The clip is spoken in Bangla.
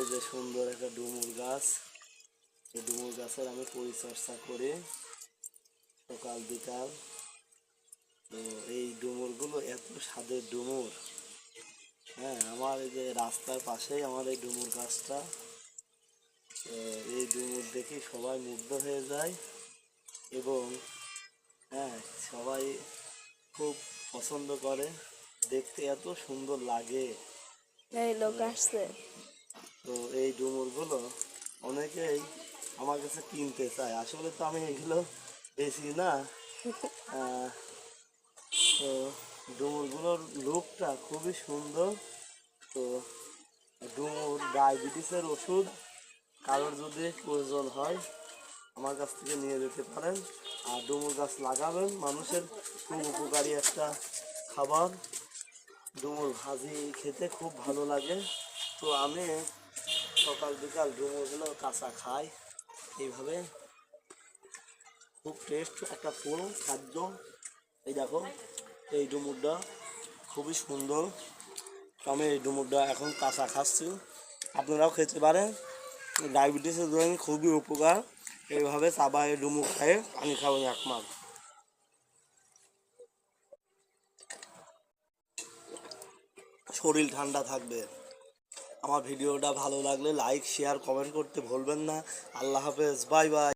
যে সুন্দর একটা ডুমুর গাছ, এই ডুমুর গাছের আমি পরিচর্যা করি সকাল বিকাল। তো এই ডুমুরগুলো এত স্বাদের ডুমুর। হ্যাঁ, আমার এই যে রাস্তার পাশেই আমার এই ডুমুর গাছটা। এই ডুমুর দেখে সবাই মুগ্ধ হয়ে যায় এবং হ্যাঁ, সবাই খুব পছন্দ করে, দেখতে এত সুন্দর লাগে। এই লোক আসছে। তো এই ডুমুরগুলো অনেকেই আমার কাছে কিনতে চায়, আসলে তো আমি এগুলো বেশি না। তো ডুমুরগুলোর লুকটা খুবই সুন্দর। তো ডুমুর ডায়াবেটিসের ওষুধ কারোর যদি প্রয়োজন হয় আমার কাছ থেকে নিয়ে যেতে পারেন। আর ডুমুর গাছ লাগাবেন, মানুষের খুব উপকারী একটা খাবার। ডুমুর ভাজি খেতে খুব ভালো লাগে। তো আমি সকাল বিকাল ডুমুরগুলো কাঁচা খাই এইভাবে। খুব টেস্ট একটা ফুল খাদ্য। এই দেখো, এই ডুমুরটা খুবই সুন্দর। তো আমি এই ডুমুরটা এখন কাঁচা খাচ্ছি, আপনারাও খেতে পারেন। ডায়াবেটিসের জন্য খুবই উপকার। এইভাবে চাবায় ডুমুর খেয়ে পানি খাবেন এক মাস, শরীর ঠান্ডা থাকবে। আমার ভিডিওটা ভালো লাগলে লাইক শেয়ার কমেন্ট করতে ভুলবেন না। আল্লাহ হাফেজ, বাই বাই।